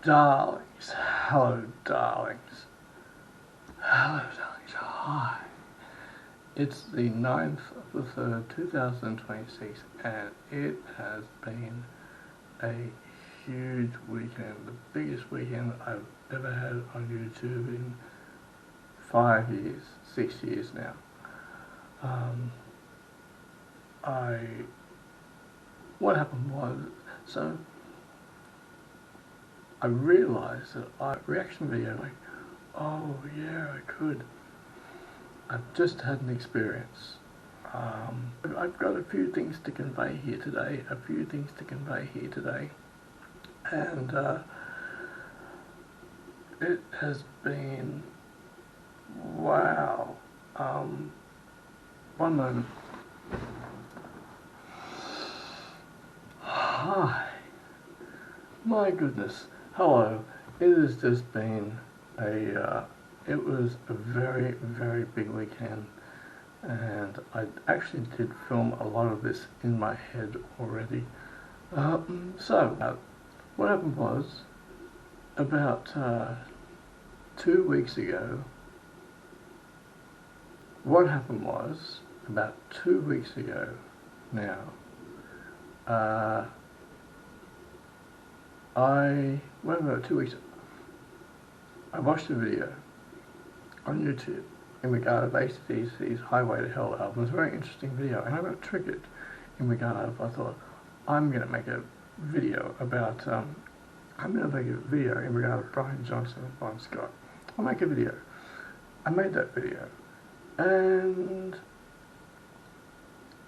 Darlings, hello darlings, hello darlings, hi. It's the 9th of the 3rd, 2026 and it has been a huge weekend, the biggest weekend I've ever had on YouTube in 5 years, 6 years now. What happened was, so I realised that reaction video, like, oh yeah, I could. I've just had an experience. I've got a few things to convey here today, and it has been, wow. One moment. Hi. My goodness. Hello. It has just been it was a very, very big weekend, and I actually did film a lot of this in my head already. What happened was, about 2 weeks ago, about 2 weeks ago now, I watched a video on YouTube in regard to AC/DC's Highway to Hell album. It was a very interesting video, and I got triggered in regard of, I thought, I'm going to make a video about, in regard to Brian Johnson and Bon Scott. I'll make a video. I made that video, and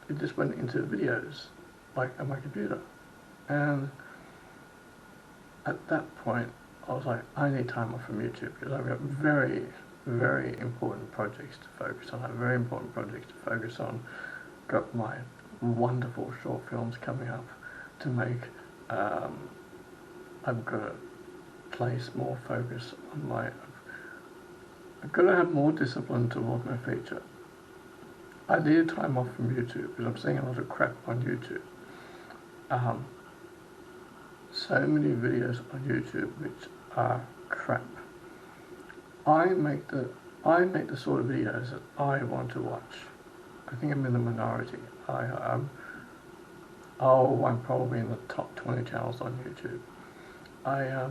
it just went into videos, like on my computer, and at that point I was like, I need time off from YouTube because I've got very, very important projects to focus on. Got my wonderful short films coming up to make. I've got to place more focus on I've got to have more discipline toward my feature. I need time off from YouTube because I'm seeing a lot of crap on YouTube. So many videos on YouTube which are crap. I make the sort of videos that I want to watch. I think I'm in the minority. I'm probably in the top 20 channels on YouTube. I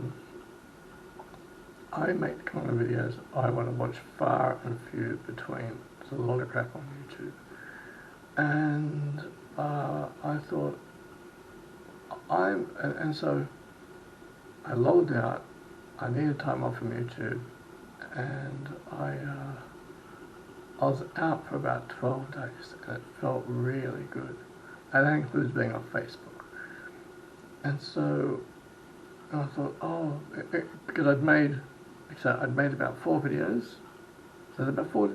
make the kind of videos I want to watch, far and few between. There's a lot of crap on YouTube. And I thought, so I logged out. I needed time off from YouTube, and I was out for about 12 days, and it felt really good. And that includes being on Facebook. And so I thought, because I'd made about 4 videos. So there's about four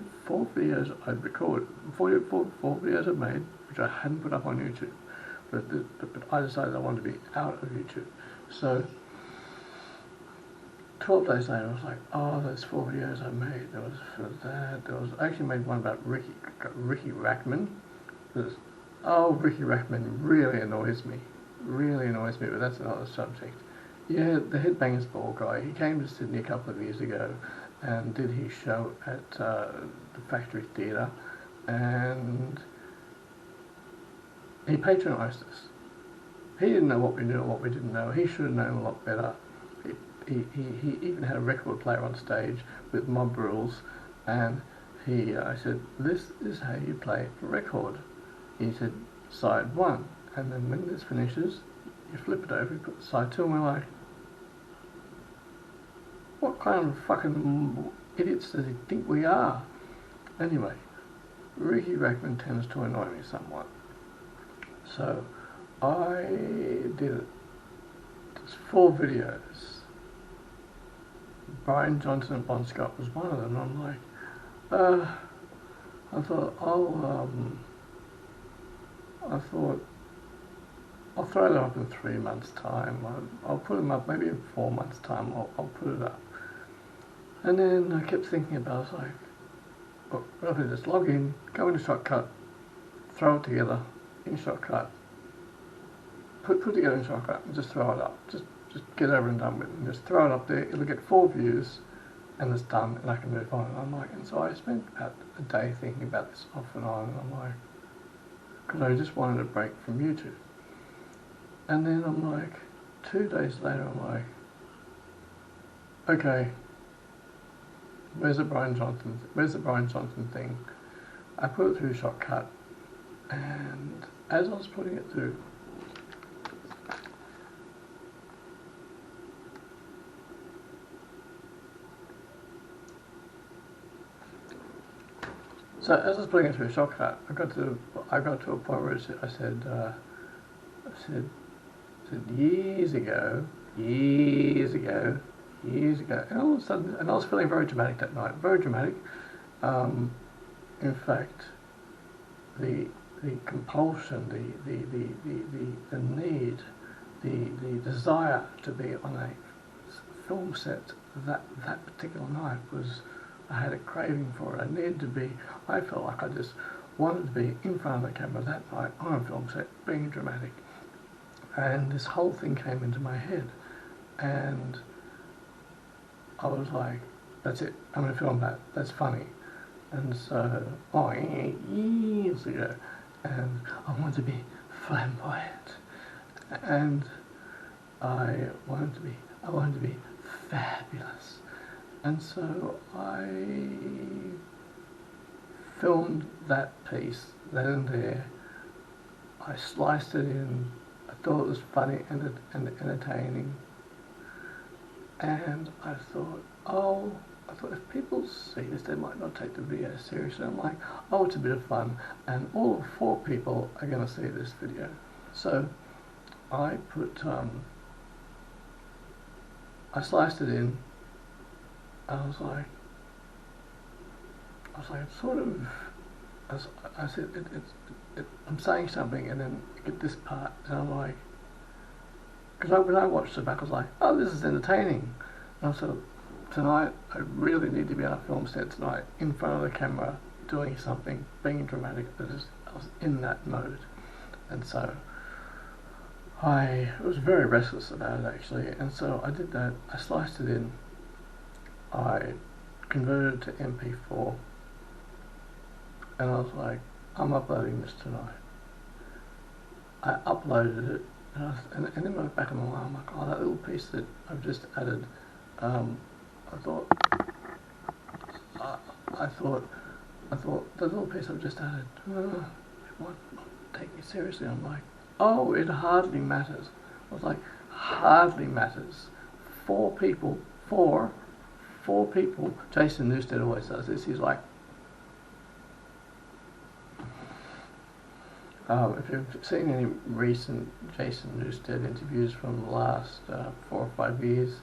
videos I'd recorded, four videos I'd made, which I hadn't put up on YouTube. But I decided I wanted to be out of YouTube. So 12 days later, I was like, those 4 videos I made. There was I actually made one about Ricky Rackman. Ricky Rackman really annoys me, but that's another subject. Yeah, the Headbangers Ball guy, he came to Sydney a couple of years ago and did his show at the Factory Theatre, and he patronised us. He didn't know what we knew or what we didn't know. He should have known a lot better. He even had a record player on stage with mob rules, and I said, this is how you play a record. He said, side 1, and then when this finishes, you flip it over, you put side 2, and we're like, what kind of fucking idiots does he think we are? Anyway, Ricky Rackman tends to annoy me somewhat. So I did it. There's 4 videos. Brian Johnson and Bon Scott was one of them. I'm like, I thought I'll throw them up in 3 months' time. I'll put them up maybe in 4 months' time. I'll put it up. And then I kept thinking about it. I was like, what if I just log in, go into Shortcut, throw it together in Shortcut, put together in Shortcut, and just throw it up. Just just get over and done with it and just throw it up there. It'll get 4 views and it's done and I can move on. And I'm like, and so I spent about a day thinking about this off and on, and I'm like, because I just wanted a break from YouTube. And then I'm like, 2 days later, I'm like, okay, where's the Brian Johnson thing? I put it through Shortcut, and as I was putting it through, Shortcut, I got to a point where I said years ago, and all of a sudden, and I was feeling very dramatic that night, very dramatic. In fact, the compulsion, the need, the desire to be on a film set that particular night was, I had a craving for it. I needed to be, I felt like I just wanted to be in front of the camera that night on a film set, being dramatic. And this whole thing came into my head, and I was like, that's it, I'm going to film that, that's funny. And so, years ago, and I wanted to be flamboyant, and I wanted to be fabulous. And so I filmed that piece then and there. I sliced it in. I thought it was funny and entertaining. And I thought, if people see this, they might not take the video seriously. I'm like, oh, it's a bit of fun. And all 4 people are going to see this video. So I put, I sliced it in. I was like, it's sort of, I said, I'm saying something and then get this part, and I'm like, because when I watched it back, I was like, oh, this is entertaining. And I said, tonight, I really need to be on a film set tonight, in front of the camera, doing something, being dramatic. I was in that mode. And so I was very restless about it, actually. And so I did that. I sliced it in. I converted it to MP4, and I was like, I'm uploading this tonight. I uploaded it, and in the back of my mind, I'm like, oh, that little piece that I've just added, I thought the little piece I've just added, it won't take me seriously. I'm like, oh, it hardly matters. I was like, hardly matters. 4 people, Jason Newsted always does this. He's like, if you've seen any recent Jason Newsted interviews from the last 4 or 5 years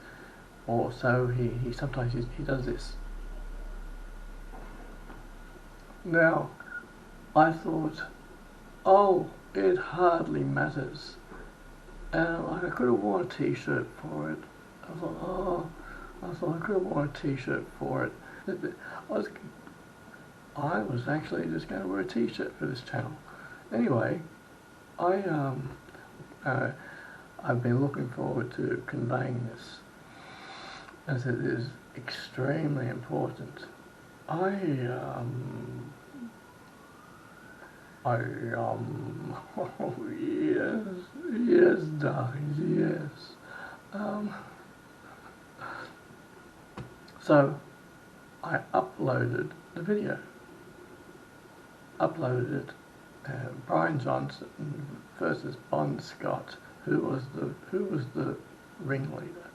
or so, he sometimes he does this. Now, I thought, oh, it hardly matters. And I could have worn a t-shirt for it. I thought I could have worn a t-shirt for it. I was actually just going to wear a t-shirt for this channel. Anyway, I've been looking forward to conveying this, as it is extremely important. Oh yes, darlings, yes. So I uploaded the video. Uploaded it. Brian Johnson versus Bon Scott, who was the ringleader.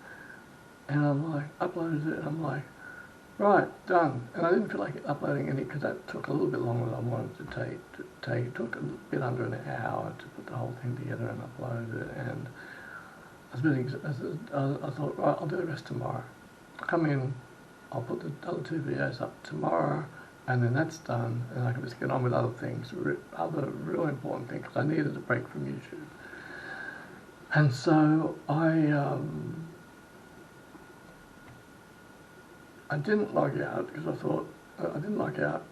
And I'm like, uploaded it, and I'm like, right, done. And I didn't feel like uploading any, because that took a little bit longer than I wanted to take. It took a bit under an hour to put the whole thing together and upload it. And I thought, right, I'll do the rest tomorrow. I'll come in, I'll put the other 2 videos up tomorrow, and then that's done, and I can just get on with other things, other real important things, because I needed a break from YouTube. And so I didn't log out, because I thought, I didn't log out,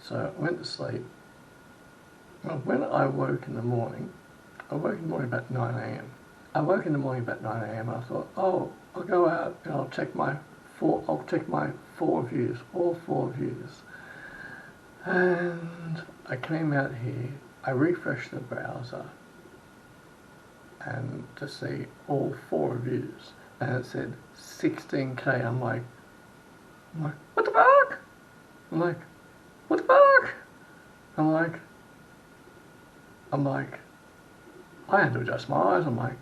so I went to sleep. Well, when I woke in the morning about 9 AM, I woke in the morning about 9 a.m. and I thought, oh, I'll go out and I'll check my four views, all four views. And I came out here, I refreshed the browser and to see all four views, and it said 16K. I'm like, what the fuck? I'm like, what the fuck? I'm like, I had to adjust my eyes. I'm like,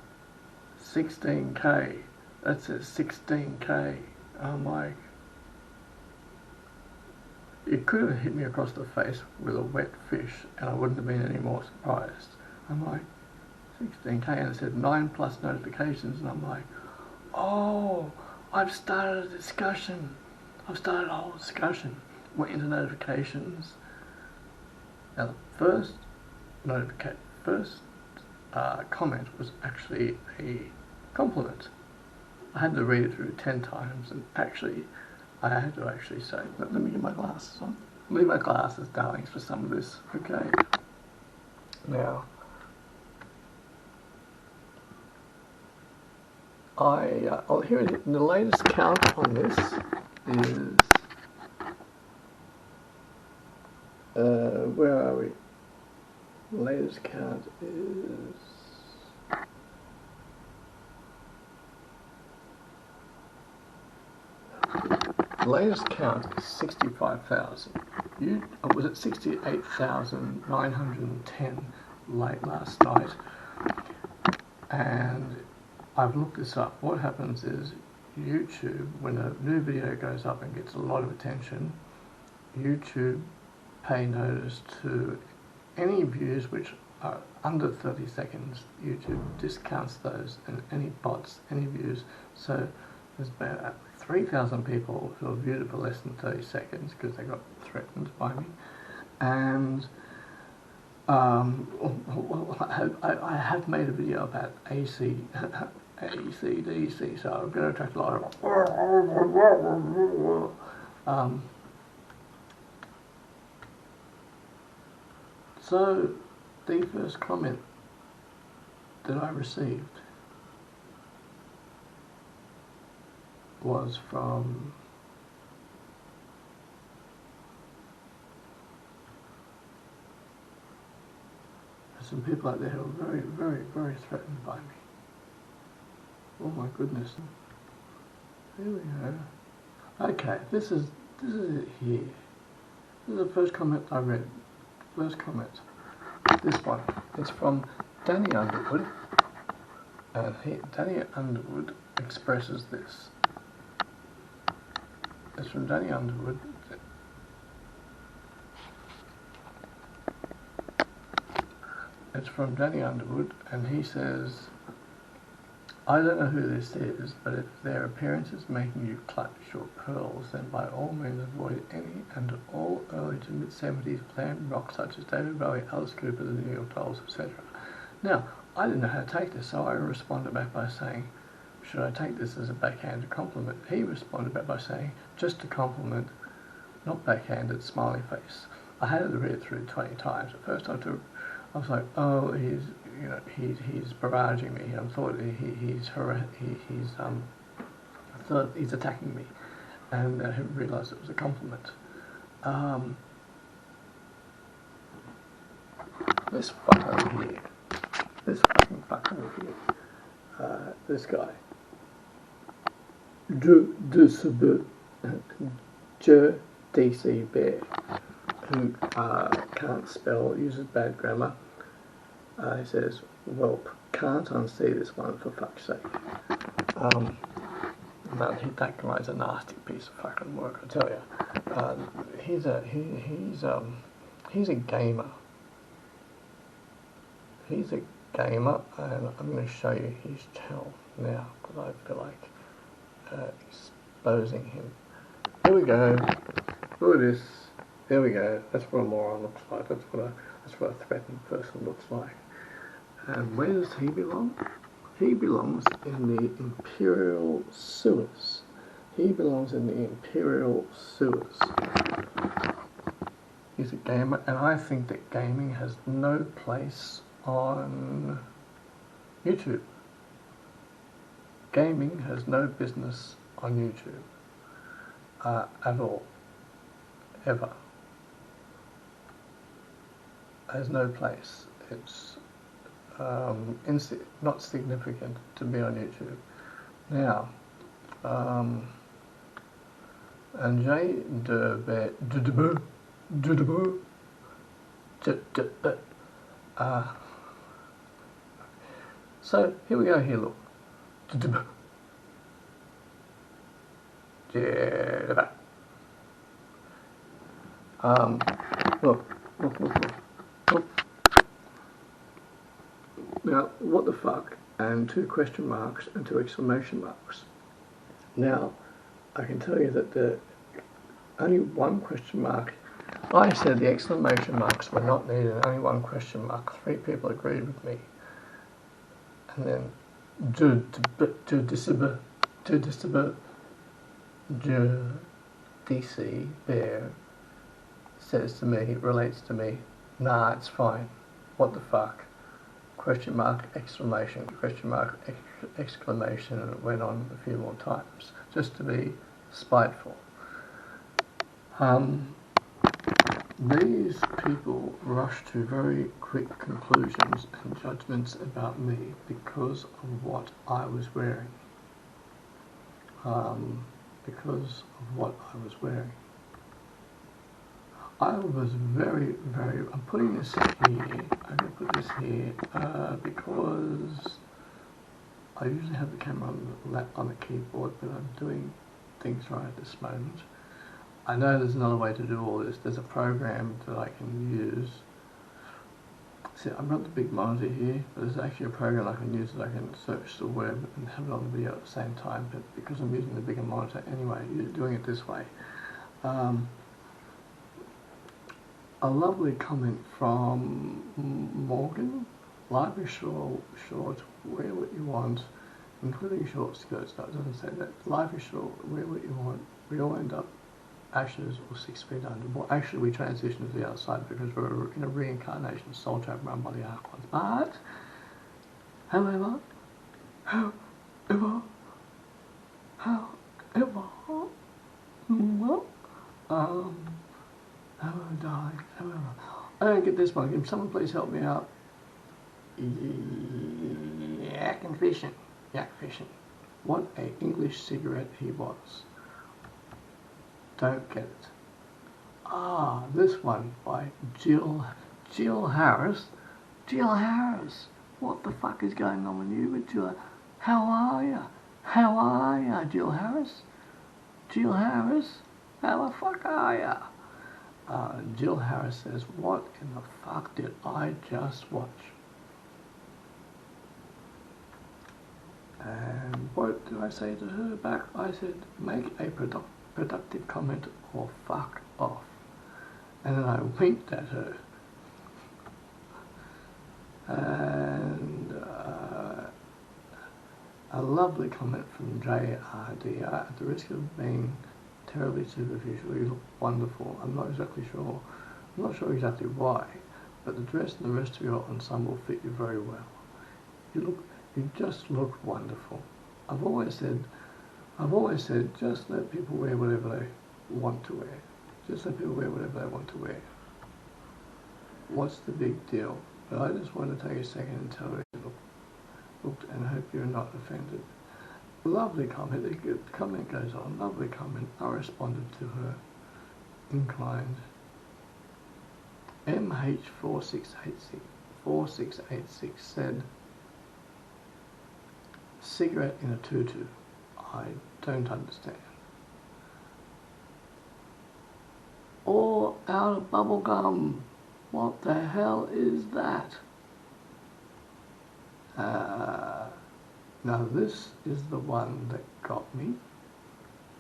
16K. That says 16K. I'm like, it could have hit me across the face with a wet fish and I wouldn't have been any more surprised. I'm like, 16K, and it said 9+ notifications, and I'm like, oh, I've started a discussion. I've started a whole discussion. Went into notifications. Now the first comment was actually a compliment. I had to read it through 10 times, and actually, I had to actually say, let me get my glasses on. Leave my glasses, darlings, for some of this. Okay. Now, here it is. The latest count on this is, where are we? The latest count is, the latest count is 65,000. Was it 68,910 late last night? And I've looked this up. What happens is YouTube, when a new video goes up and gets a lot of attention, YouTube pay notice to any views which are under 30 seconds. YouTube discounts those, and any bots, any views. So there's about 3,000 people who have viewed it for less than 30 seconds because they got threatened by me. And I have made a video about ACDC, so I'm going to attract a lot of. So the first comment that I received was from some people out there who are very, very, very threatened by me. Oh my goodness. Here we go. Okay, this is it here. This is the first comment I read. First comment. This one. It's from Danny Underwood. And Danny Underwood expresses this. It's from Danny Underwood. It's from Danny Underwood, and he says, I don't know who this is, but if their appearance is making you clutch your pearls, then by all means avoid any and all early to mid-70s glam rock such as David Bowie, Alice Cooper, the New York Dolls, etc. Now, I didn't know how to take this, so I responded back by saying, should I take this as a backhanded compliment? He responded back by saying, just a compliment, not backhanded, smiley face. I had to read it through 20 times. At first I was like, oh, he's barraging me. I thought I thought he's attacking me, and I realised it was a compliment. This fuck over here, this fucking fuck over here, this guy, DC Bear, who can't spell, uses bad grammar. He says, well, can't unsee this one for fuck's sake. That guy's a nasty piece of fucking work, I tell you. He's a gamer. He's a gamer, and I'm going to show you his channel now, because I feel like exposing him. Here we go. Look at this. There we go. That's what a moron looks like. That's what a threatened person looks like. And where does he belong? He belongs in the Imperial Sewers. He belongs in the Imperial Sewers. He's a gamer, and I think that gaming has no place on YouTube. gaming has no business on YouTube at all, ever. Has no place. It's not significant to be on YouTube. Now, and so here we go. Here, look. Look. Now, what the fuck? And 2 question marks and 2 exclamation marks. Now, I can tell you that the only 1 question mark. I said the exclamation marks were not needed. Only 1 question mark. 3 people agreed with me. And then DC Bear says to me, relates to me, nah, it's fine. What the fuck? Question mark, exclamation, question mark, exclamation, and it went on a few more times, just to be spiteful. These people rush to very quick conclusions and judgments about me because of what I was wearing. Because of what I was wearing. I was very, I'm putting this here, I'm going to put this here because I usually have the camera on the keyboard, but I'm doing things right at this moment. I know there's another way to do all this. There's a program that I can use. See, I've got the big monitor here, but there's actually a program I can use that I can search the web and have it on the video at the same time, but because I'm using the bigger monitor anyway, you're doing it this way. A lovely comment from Morgan. Library short, wear what you want, including short skirts. No, it doesn't say that. Library short, wear what you want. We all end up ashes or 6 feet under. Well, actually, we transition to the other side because we're in a reincarnation soul trap run by the Archons. But, however, darling, however, I don't get this one. Can someone please help me out? Yak fishing. What a English cigarette he was. Don't get it. This one by Jill Harris. Jill Harris, what the fuck is going on with you with Jill? How are ya, Jill Harris? Jill Harris, how the fuck are ya? Jill Harris says, what in the fuck did I just watch? And what did I say to her back? I said, make a productive comment or fuck off. And then I winked at her. And a lovely comment from JRD. At the risk of being terribly superficial, you look wonderful. I'm not sure exactly why, but the dress and the rest of your ensemble fit you very well. You just look wonderful. I've always said, just let people wear whatever they want to wear. Just let people wear whatever they want to wear. What's the big deal? But I just want to take a second and tell her you looked, and I hope you're not offended. Lovely comment. The comment goes on. Lovely comment. I responded to her. Inclined. MH4686 said, cigarette in a tutu. I don't understand. Or out of bubble gum. What the hell is that? Now this is the one that got me.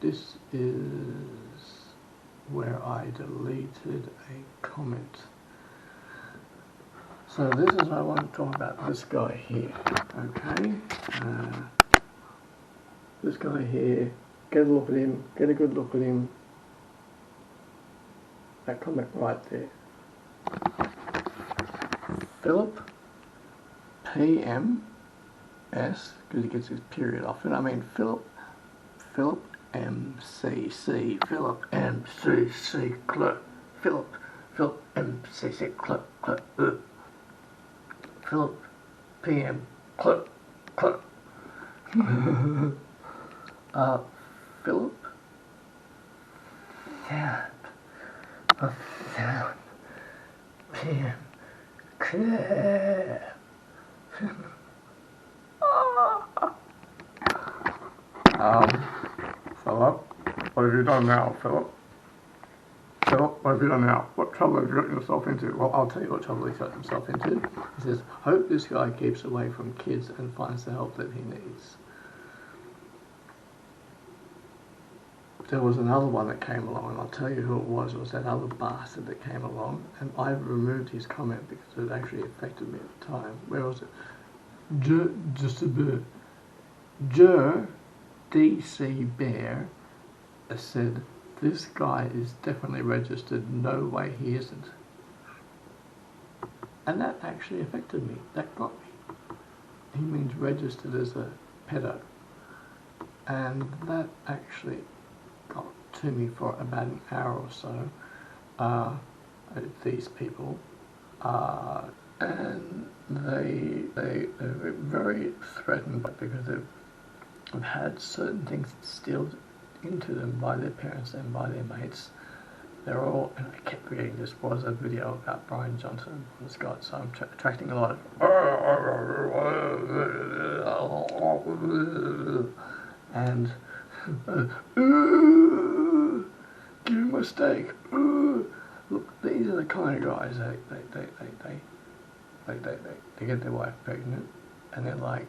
This is where I deleted a comment. So this is what I want to talk about, this guy here, okay? This guy here, get a look at him, get a good look at him. That comment right there. Philip PM S, because he gets his period often. I mean, Philip MCC, Philip MCC, Philip MCC, Philip PM, Philip Sound, PM, Philip, what have you done now, Philip? Philip, what have you done now? What trouble have you got yourself into? Well, I'll tell you what trouble he's got himself into. He says, hope this guy keeps away from kids and finds the help that he needs. There was another one that came along, and I'll tell you who it was. It was that other bastard that came along, and I removed his comment because it actually affected me at the time. Where was it? Just a bit. DC Bear said, this guy is definitely registered, no way he isn't. And that actually affected me, that got me. He means registered as a pedo. And that actually got to me for about an hour or so. These people, and they were very threatened because they've had certain things instilled into them by their parents and by their mates. They're all, and I kept reading, this was a video about Brian Johnson and Scott, so I'm attracting a lot of and give him a steak. Look, these are the kind of guys they get their wife pregnant, and they're like,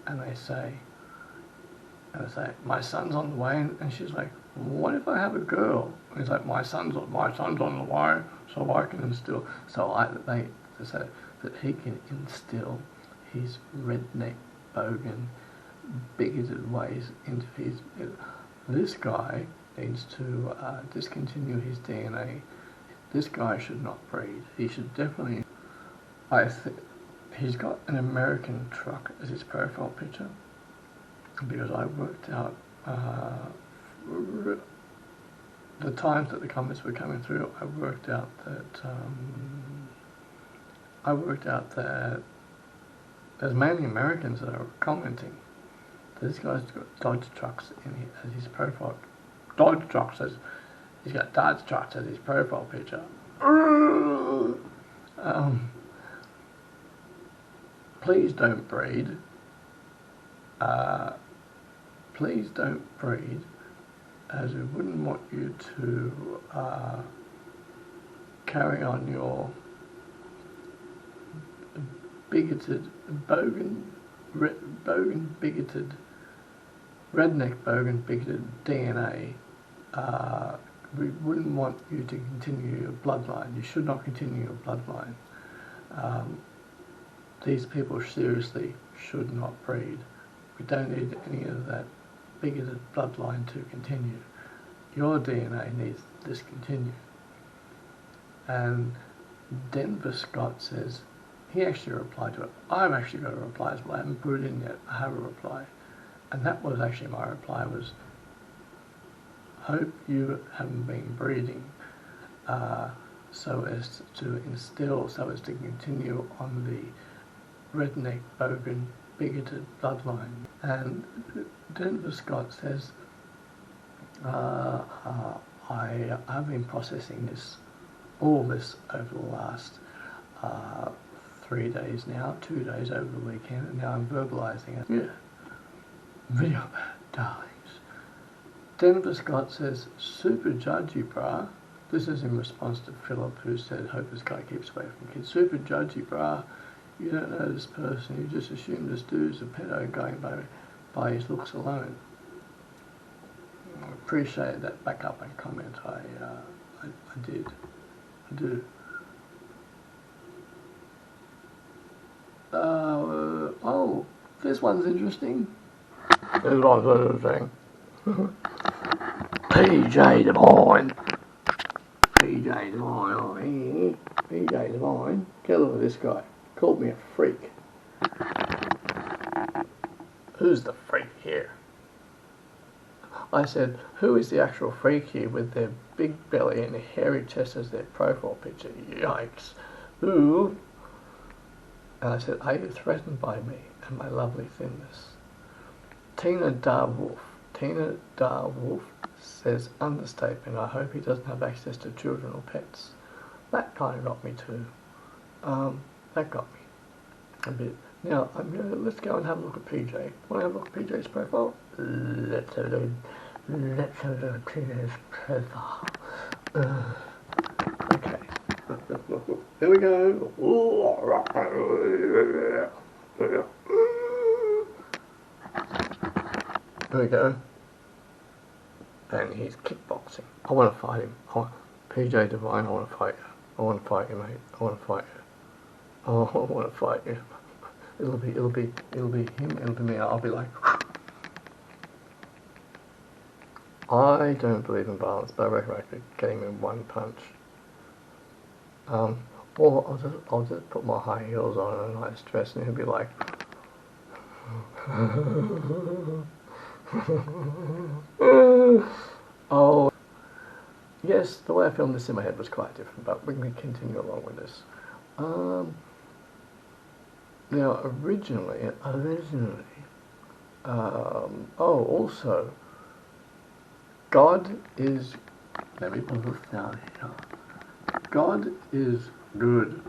and they say, my son's on the way, and she's like, what if I have a girl? And he's like, my son's on the way, so I can instill. So they say that he can instill his redneck, bogan, bigoted ways into his. This guy needs to discontinue his DNA. This guy should not breed. He should definitely. I think he's got an American truck as his profile picture. Because I worked out the times that the comments were coming through, I worked out that there's mainly Americans that are commenting. This guy's got Dodge trucks as his profile. Dodge trucks as he's got Dodge trucks as his profile picture. Please don't breed. Please don't breed, as we wouldn't want you to carry on your bigoted, redneck bogan bigoted DNA. We wouldn't want you to continue your bloodline. You should not continue your bloodline. These people seriously should not breed. We don't need any of that bigoted bloodline to continue. Your DNA needs to discontinue. And Denver Scott says, he actually replied to it. I've actually got a reply as well. I haven't put it in yet. I have a reply. And that was actually my reply was, hope you haven't been breeding so as to continue on the redneck, bogan, bigoted bloodline. And Denver Scott says, I've been processing all this over the last 3 days now, 2 days over the weekend, and now I'm verbalizing it. Yeah. Video bad, darlings. Denver Scott says, super judgy, brah. This is in response to Philip, who said, hope this guy keeps away from kids. Super judgy, brah. You don't know this person, you just assume this dude's a pedo going by his looks alone. I appreciate that backup and comment. I do. Oh, this one's interesting. PJ Divine. PJ Divine. Get a look at this guy. Called me a freak. who's the freak here? I said, who is the actual freak here with their big belly and a hairy chest as their profile picture? Yikes. Who? And I said, are you threatened by me and my lovely thinness? Tina Darwolf says, understatement, I hope he doesn't have access to children or pets. That kind of got me too. That got me a bit. Now, let's go and have a look at PJ. Want to have a look at PJ's profile? Let's have a look at PJ's profile. Okay. Look. Here we go. There we go. And he's kickboxing. I want to fight him. PJ Divine, I want to fight you. I want to fight you, mate. I want to fight you. Oh, I want to fight you. It'll be him. It'll be me. I'll be like. I don't believe in violence, but I reckon I could get him in one punch. Or I'll just put my high heels on and a nice dress, and he'll be like. Oh, yes, the way I filmed this in my head was quite different, but we can continue along with this. Now, originally, also, God is, let me put this down here. God is good.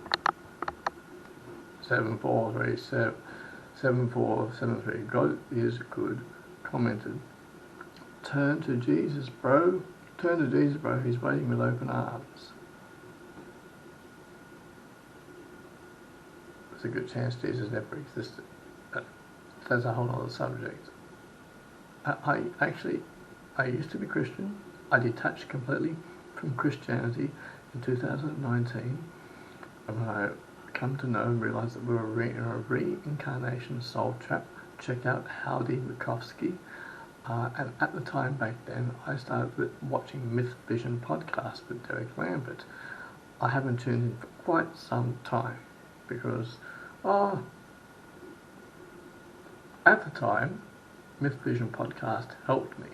7473. God is good. Commented. Turn to Jesus, bro. He's waiting with open arms. There's a good chance Jesus never existed. That's a whole other subject. I used to be Christian. I detached completely from Christianity in 2019. And when I come to know and realise that we were in a reincarnation soul trap, check out Howdy Bukowski. And at the time back then, I started watching Myth Vision podcast with Derek Lambert. I haven't tuned in for quite some time because, at the time, Myth Vision podcast helped me.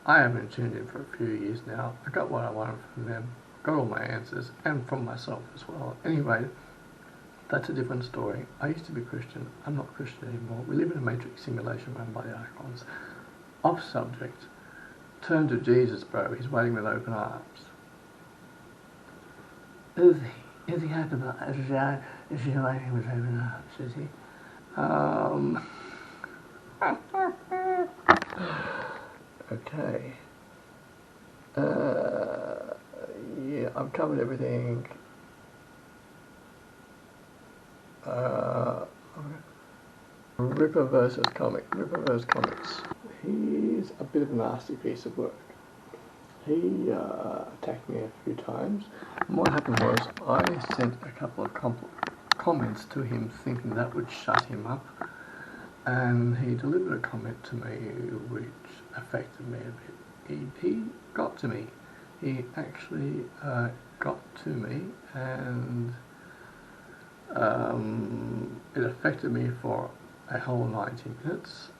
I haven't tuned in for a few years now. I got what I wanted from them, got all my answers, and from myself as well. Anyway, that's a different story. I used to be Christian. I'm not Christian anymore. We live in a matrix simulation run by the icons. Off subject. Turn to Jesus, bro. He's waiting with open arms. Is he open arms? Is he waiting with open arms? Is he? Okay. Yeah, I've covered everything. Ripper versus Comics. He's a bit of a nasty piece of work. He attacked me a few times. And what happened was I sent a couple of comments to him thinking that would shut him up. And he delivered a comment to me which affected me a bit. He got to me. He actually got to me, and it affected me for a whole 90 minutes.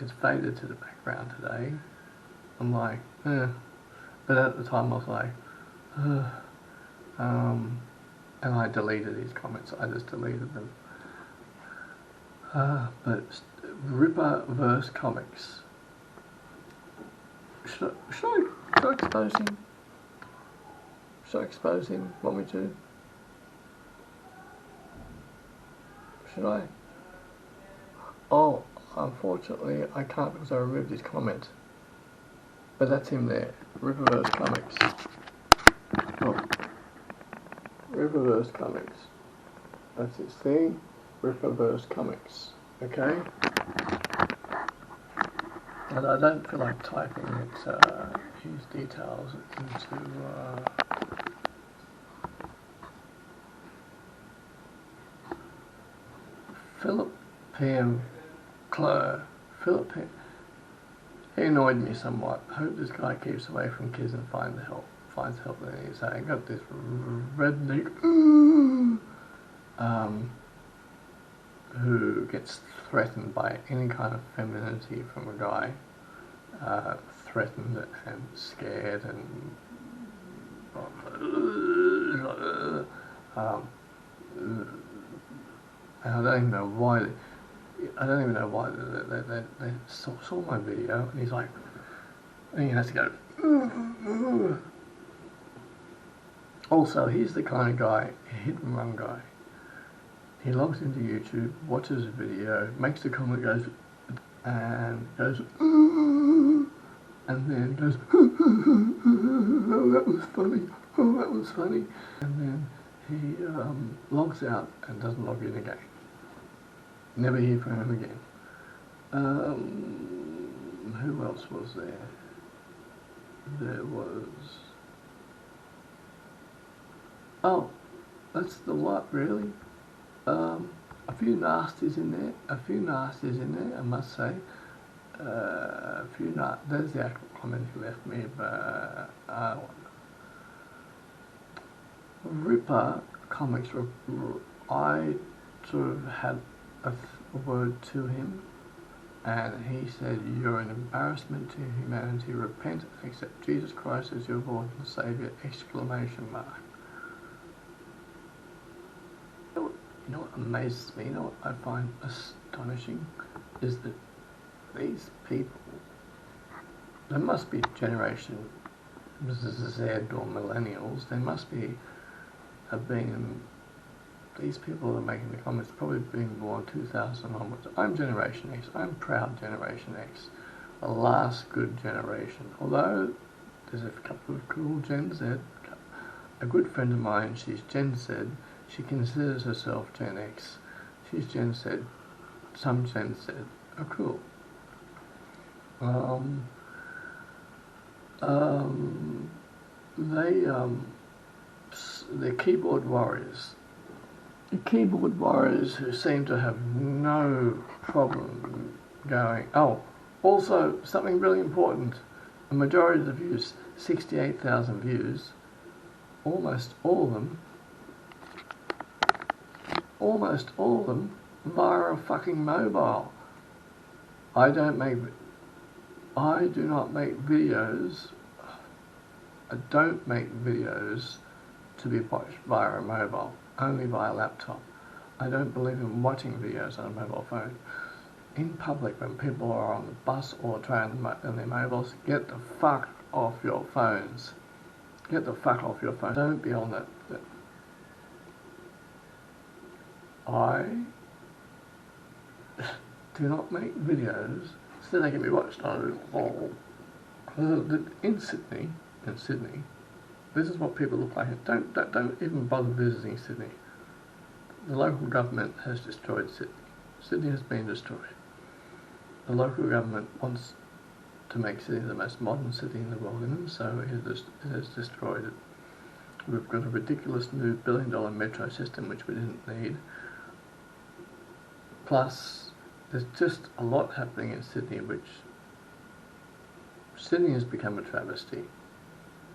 It's faded to the background today. I'm like, but at the time I was like, and I deleted his comments. I just deleted them. But Ripper verse Comics. Should I expose him? Should I expose him? Want me to? Should I? Oh, unfortunately I can't because I removed his comment. But that's him there. Riververse Comics. Oh. Riververse Comics. That's his thing. Riververse Comics. Okay? And I don't feel like typing his details into Philip P.M. Clare. Philip P. He annoyed me somewhat. I hope this guy keeps away from kids and finds help in his I got this redneck who gets threatened by any kind of femininity from a guy, threatened and scared and and I don't even know why. I don't even know why they saw my video, and he's like, and he has to go. Also, he's the kind of guy, a hit and run guy. He logs into YouTube, watches a video, makes a comment, goes, and goes, and then goes, oh, that was funny, oh, that was funny. And then he logs out and doesn't log in again. Never hear from him again. Who else was there? There was... Oh, that's the lot, really. A few nasties in there, I must say. There's the actual comment he left me, but Ripper Comics, I sort of had a word to him, and he said, "You're an embarrassment to humanity. Repent and accept Jesus Christ as your Lord and Saviour!" Exclamation mark. You know what amazes me, you know what I find astonishing, is that these people, there must be Generation Z or Millennials, they must be these people that are making the comments probably being born 2000 onwards. I'm Generation X, I'm proud Generation X, the last good generation. Although there's a couple of cool Gen Z, a good friend of mine, she's Gen Z, she considers herself Gen X. She's Gen Z. Some Gen Z are cool. They're keyboard warriors. The keyboard warriors who seem to have no problem going. Oh, also something really important. A majority of the views, 68,000 views, almost all of them via a fucking mobile. I do not make videos. I don't make videos to be watched via a mobile, only via a laptop. I don't believe in watching videos on a mobile phone. In public, when people are on the bus or train on their mobiles, get the fuck off your phones. Get the fuck off your phone. Don't be on that. I do not make videos so they can be watched on all. In Sydney, this is what people look like. Don't even bother visiting Sydney. The local government has destroyed Sydney. Sydney has been destroyed. The local government wants to make Sydney the most modern city in the world, and so it has destroyed it. We've got a ridiculous new $1 billion metro system which we didn't need. Plus, there's just a lot happening in Sydney which Sydney has become a travesty.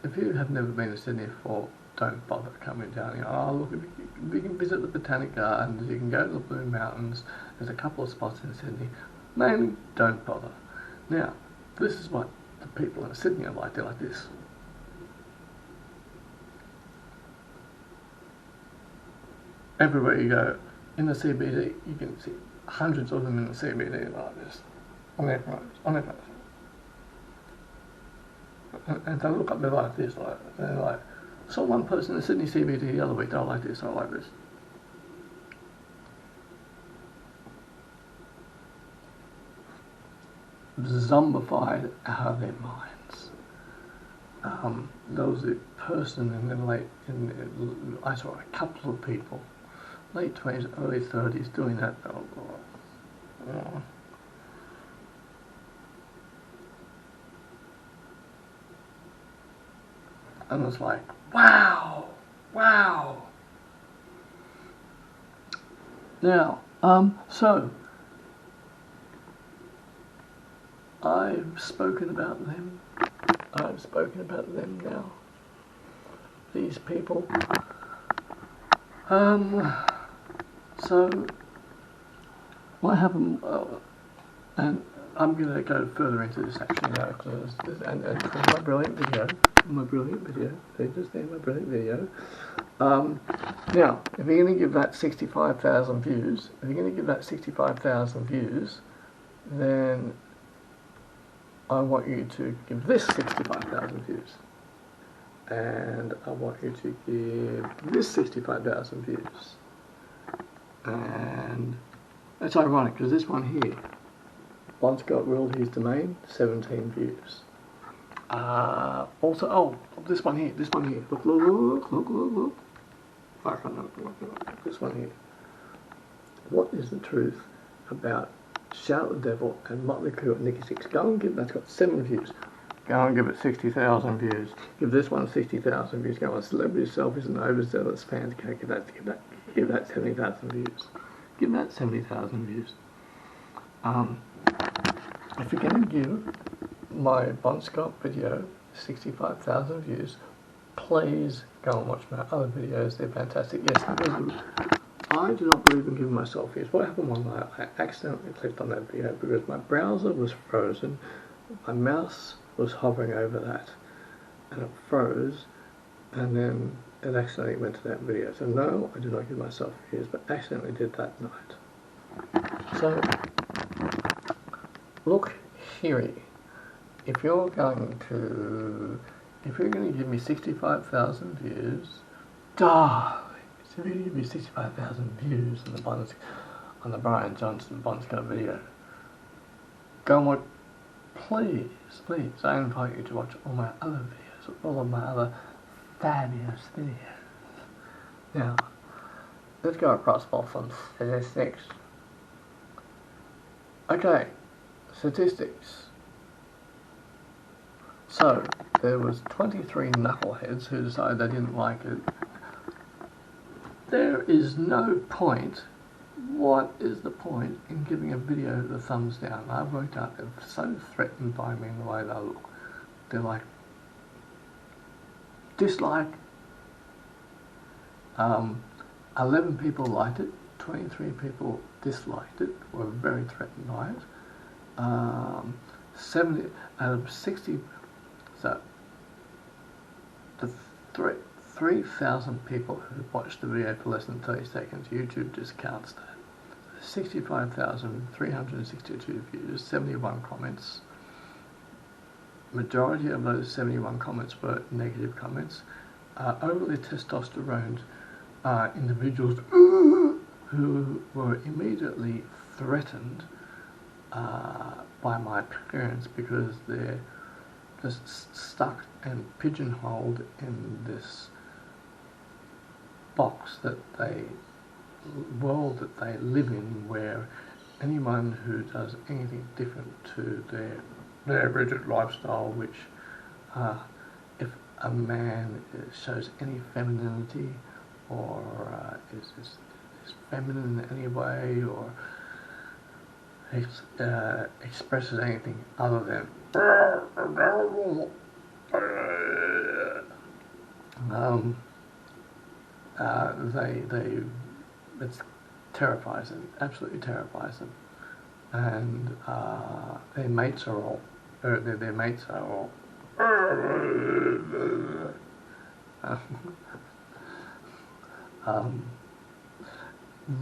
If you have never been to Sydney before, don't bother coming down here. Oh, look, you can visit the Botanic Gardens, you can go to the Blue Mountains, there's a couple of spots in Sydney. Mainly, don't bother. Now, this is what the people in Sydney are like. They're like this. Everywhere you go, in the CBD, you can see hundreds of them in the CBD like this, on their phones, And they look up, they're like this, they're like, I saw one person in the Sydney CBD the other week, they're like this, Zombified out of their minds. There was a person I saw a couple of people, late 20s, early 30s, doing that. And it's like, wow. Now, so I've spoken about them. Now. These people. So what happened, and I'm going to go further into this actually now, and my brilliant video, they just there, my brilliant video. Now, if you're going to give that 65,000 views, then I want you to give this 65,000 views. And I want you to give this 65,000 views. And it's ironic because this one here, Bon Scott ruled his domain, 17 views. Also, this one here. Look. I can't look. This one here. What is the truth about Shout at the Devil and Motley Crue and Nicky Six? Go and give that's got 7 views. Go and give it 60,000 views. Give this one 60,000 views. Go on Celebrity Selfies and Overzealous Fans. Go give that 70,000 views. Give that 70,000 views. If you're going to give my Bon Scott video 65,000 views, please go and watch my other videos. They're fantastic. Yes, I do not believe in giving myself views. What happened one night, I accidentally clicked on that video because my browser was frozen, my mouse was hovering over that, and it froze, and then it accidentally went to that video. So no, I do not give myself views, but accidentally did that night. So, look here, if you're going to give me 65,000 views, darling, if you're going to give me 65,000 views on the Brian Johnson Bon Scott video, go and watch, please, I invite you to watch all my other videos, all of my other fabulous videos. Now, let's go across some statistics. Okay, statistics. So, there was 23 knuckleheads who decided they didn't like it. There is no point. What is the point in giving a video the thumbs down? I've worked out they're so threatened by me in the way they look. They're like, dislike. 11 people liked it, 23 people disliked it, were very threatened by it. 70 out of 60, so the 3,000 people who watched the video for less than 30 seconds, YouTube discounts that. 65,362 views, 71 comments. Majority of those 71 comments were negative comments. Overly testosterone individuals who were immediately threatened by my appearance because they're just stuck and pigeonholed in this box world that they live in, where anyone who does anything different to their rigid lifestyle, which if a man shows any femininity or is feminine in any way or expresses anything other than it terrifies them, absolutely terrifies them, and their mates are all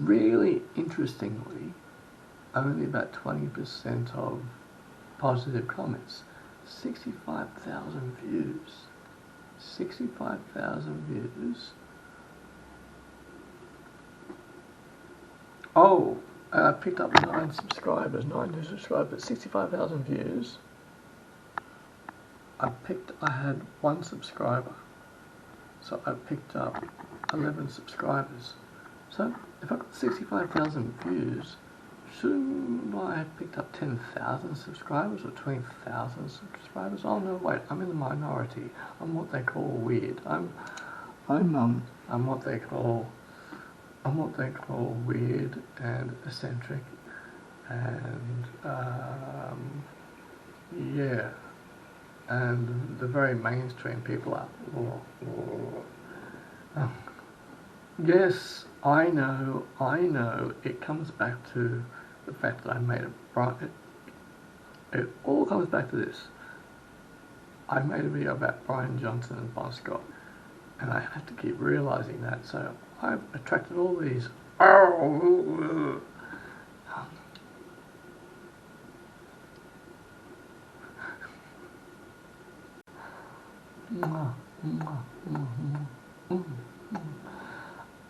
really interestingly, only about 20% of positive comments. 65,000 views. 65,000 views. Oh, I picked up 9 new subscribers, 65,000 views. I had 1 subscriber. So I picked up 11 subscribers. So if I got 65,000 views, shouldn't I have picked up 10,000 subscribers or 20,000 subscribers? Oh no, wait, I'm in the minority. I'm what they call weird. I'm what they call weird and eccentric, and yeah, and the very mainstream people are. Yes, I know. It comes back to the fact that I made it all comes back to this. I made a video about Brian Johnson and Bon Scott, and I have to keep realising that. So I've attracted all these.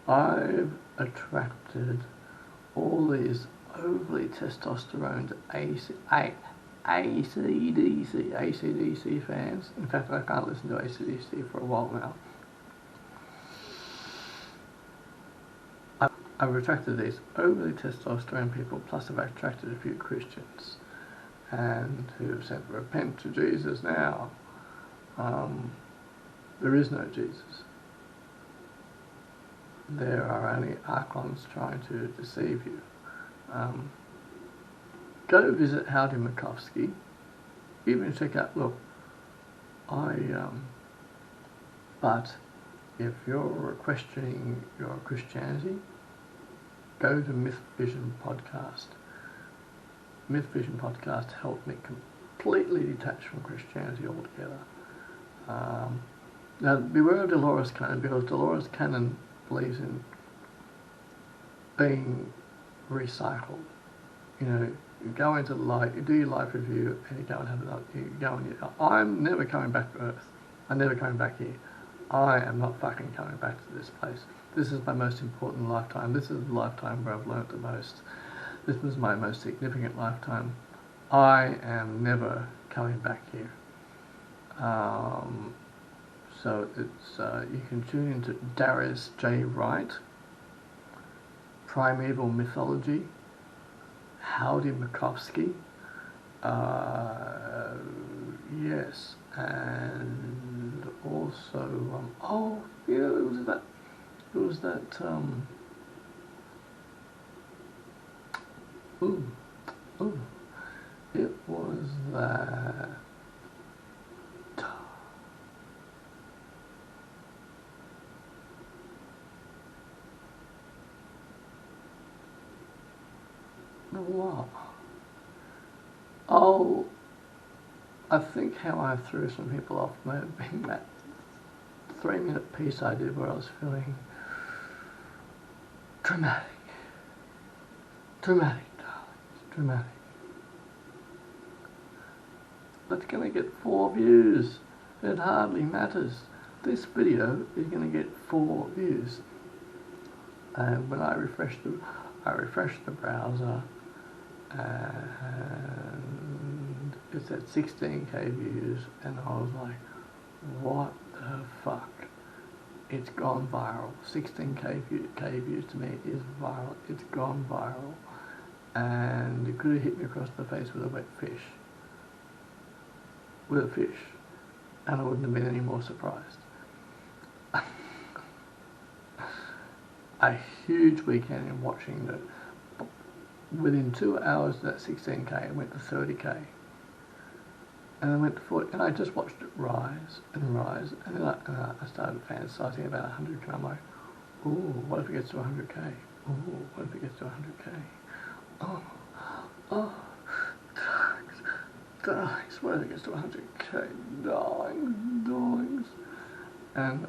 I've attracted all these overly testosterone AC/DC fans. In fact, I can't listen to AC/DC for a while now. I've attracted these overly testosterone people, plus I've attracted a few Christians, and who have said, repent to Jesus now. There is no Jesus. There are only archons trying to deceive you. Go visit Howdy Makovsky. Even check out, look, but if you're questioning your Christianity, go to Myth Vision Podcast. Myth Vision Podcast helped me completely detach from Christianity altogether. Now, beware of Dolores Cannon, because Dolores Cannon believes in being recycled. You know, you go into life, you do your life review, and you go and have another. You go and I'm never coming back to Earth. I'm never coming back here. I am not fucking coming back to this place. This is my most important lifetime. This is the lifetime where I've learnt the most. This was my most significant lifetime. I am never coming back here. So it's you can tune into Darius J. Wright, Primeval Mythology, Howdy Makovsky, yes, and also it was that what? Oh, I think how I threw some people off may have been that 3-minute piece I did where I was feeling dramatic, darlings, dramatic. That's going to get 4 views. It hardly matters. This video is going to get 4 views. And when I refreshed the browser, and it said 16k views, and I was like, what the fuck? It's gone viral. 16k views to me is viral. It's gone viral. And it could have hit me across the face with a wet fish. With a fish. And I wouldn't have been any more surprised. A huge weekend in watching that. Within 2 hours of that 16k, it went to 30k. And then went to 40, and I just watched it rise and rise, and then I started fantasizing about 100k. I'm like, ooh, what if it gets to 100k? Ooh, what if it gets to 100k? Oh, darlings, what if it gets to 100k? Darlings. And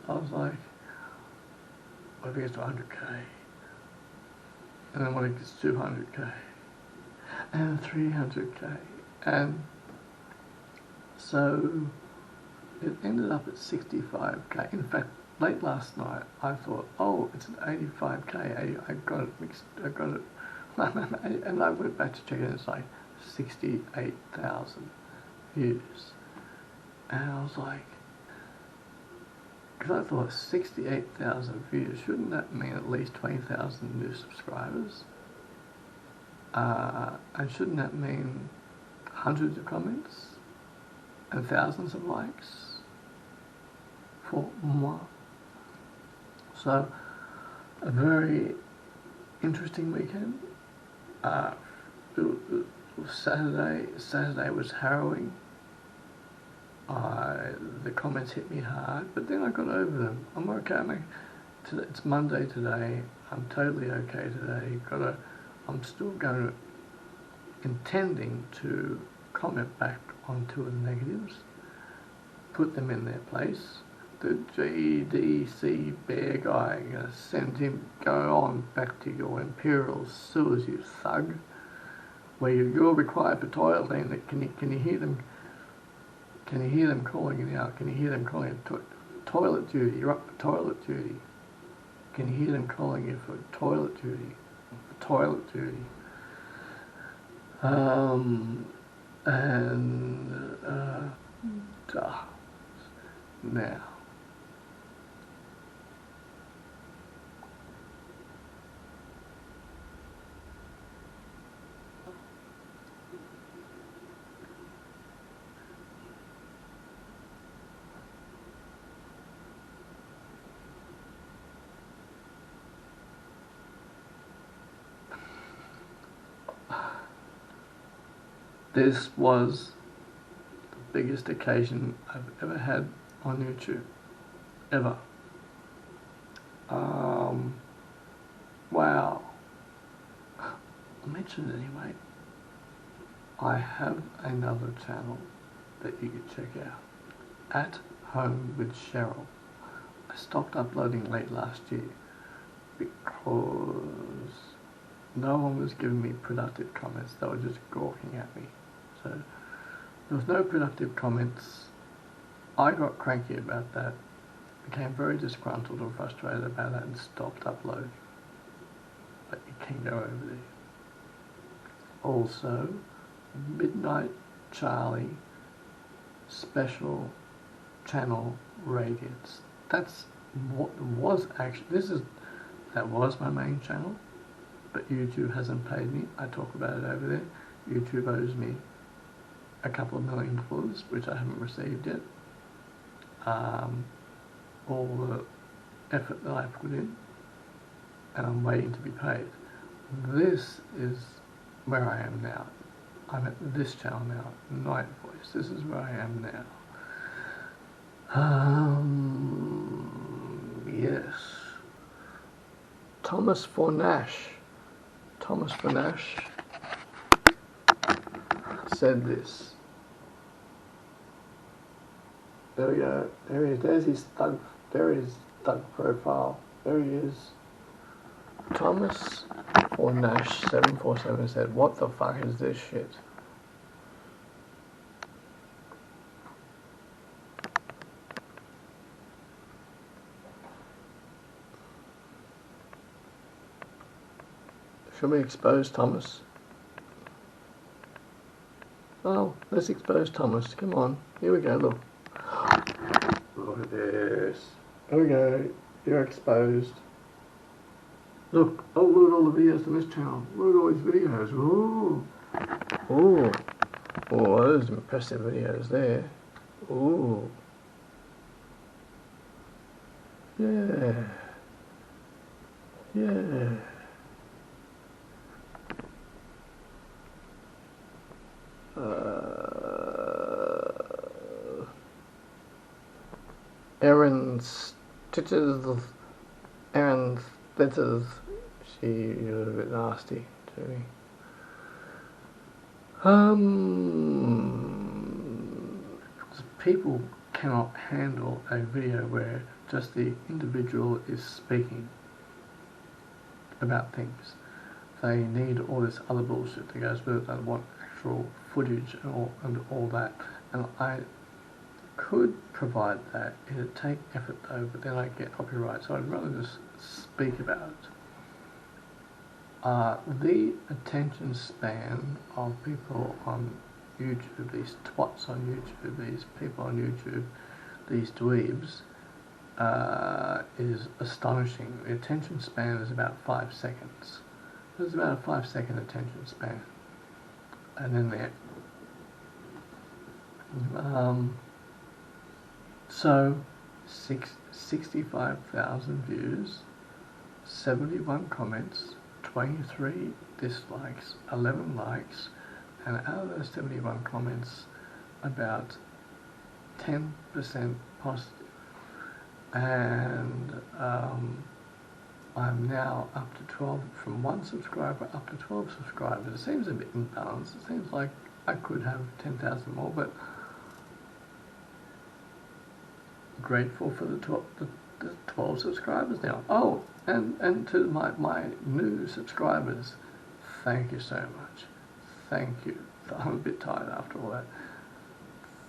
I was like, what if it gets to 100k? And then when it gets to 200k, and 300k, and so it ended up at 65k. In fact, late last night, I thought, oh, it's at 85k. I got it mixed. I got it, and I went back to check it, and it's like 68,000 views. And I was like, because I thought 68,000 views, shouldn't that mean at least 20,000 new subscribers? And shouldn't that mean hundreds of comments and thousands of likes for moi? So, a very interesting weekend. Saturday was harrowing. The comments hit me hard, but then I got over them. I'm okay. It's Monday today. I'm totally okay today. I'm still going to, intending to comment back on two of the negatives, put them in their place. The GDC bear guy, I'm going to send him, go on back to your Imperial Sewers, you thug, where you're required for toileting. Can you hear them? Can you hear them calling it out? Can you hear them calling it toilet duty? You're up for toilet duty. Can you hear them calling you for toilet duty? For toilet duty. Now. This was the biggest occasion I've ever had on YouTube, ever. Wow. I'll mention it anyway. I have another channel that you can check out, At Home with Cheryl. I stopped uploading late last year because no one was giving me productive comments. They were just gawking at me. So there was no productive comments. I got cranky about that, became very disgruntled and frustrated about that, and stopped uploading. But you can go over there. Also, Midnight Charlie special channel Radiance. That's what was actually, that was my main channel, but YouTube hasn't paid me. I talk about it over there. YouTube owes me a couple of $1 million, which I haven't received yet. All the effort that I put in, and I'm waiting to be paid. This is where I am now. I'm at this channel now, Night Voice. This is where I am now. Yes. Thomas Fornash said this. There we go. There he is. There's his thug. There is thug profile. There he is. Thomas Fornash 747 said, "What the fuck is this shit?" Should we expose Thomas? Oh, let's expose Thomas. Come on. Here we go, look. Look at this. There we go. You're exposed. Look. Oh, look at all the videos on this channel. Look at all these videos. Ooh. Ooh. Oh, those impressive videos there. Ooh. Yeah. Yeah. Erin Splitters, she was a bit nasty to me. People cannot handle a video where just the individual is speaking about things. They need all this other bullshit that goes with it. They want actual footage and all that. And I could provide that. It'd take effort though, but then I'd get copyright, so I'd rather just speak about it. The attention span of people on YouTube, these twats on YouTube, these people on YouTube, these dweebs, is astonishing. The attention span is about 5 seconds. There's about a 5-second attention span. And then there. So, 65,000 views, 71 comments, 23 dislikes, 11 likes, and out of those 71 comments, about 10% positive. And I'm now up to 12, from 1 subscriber up to 12 subscribers. It seems a bit imbalanced. It seems like I could have 10,000 more, but grateful for the 12 subscribers now. Oh, and to my new subscribers, thank you so much. Thank you. I'm a bit tired after all that.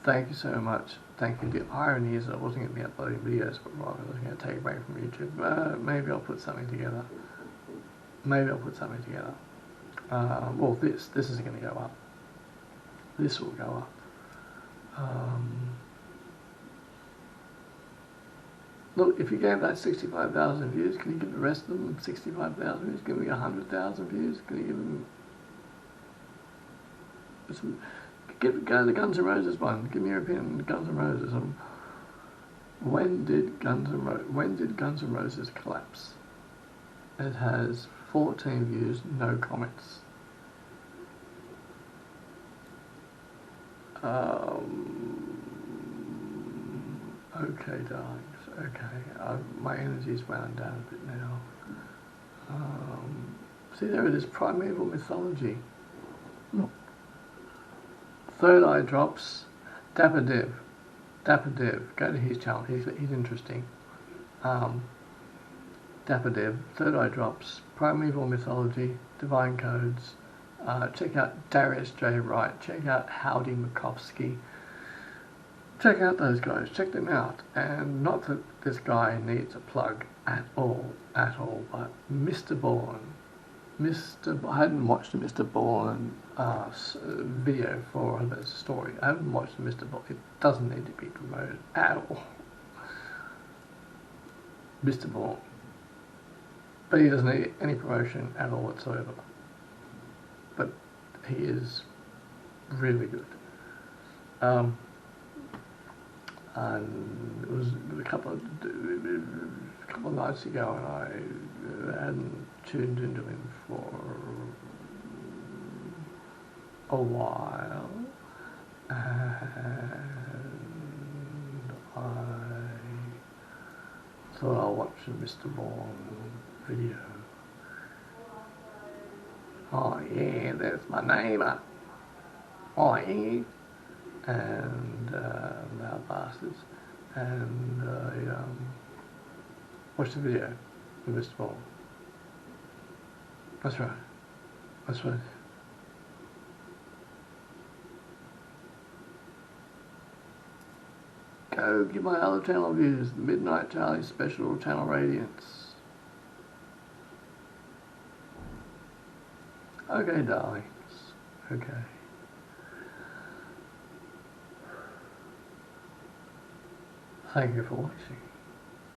Thank you so much. Thank you. The irony is I wasn't going to be uploading videos, but rather I was going to take a break from YouTube. Maybe I'll put something together. Well, this is going to go up. This will go up. Look, if you gave that 65,000 views, can you give the rest of them 65,000 views? Give me 100,000 views? Can you give them some? Go to the Guns N' Roses one. Give me your opinion on Guns N' Roses. When did Guns N' Roses collapse? It has 14 views, no comments. Okay, darlings. Okay, my energy's wound down a bit now. See, there it is. Primeval mythology. Look. Third Eye Drops, Dapper Div, go to his channel, he's interesting. Dapper Div, Third Eye Drops, Primeval Mythology, Divine Codes, check out Darius J. Wright, check out Howdy Makovsky, check out those guys, check them out. And not that this guy needs a plug at all, but Mr. Bourne. I hadn't watched a Mr. Bourne video for this story. I haven't watched Mr. Bourne. It doesn't need to be promoted at all. Mr. Bourne. But he doesn't need any promotion at all whatsoever. But he is really good. And it was a couple of nights ago, and I hadn't tuned into him for a while, and I thought I'll watch a Mr. Bourne video. Oh yeah, that's my neighbour. Oh yeah. And loud bastards. And I watched the video of Mr. Bourne. That's right. That's right. Go give my other channel views, the Midnight Charlie Special Channel Radiance. Okay, darlings. Okay. Thank you for watching.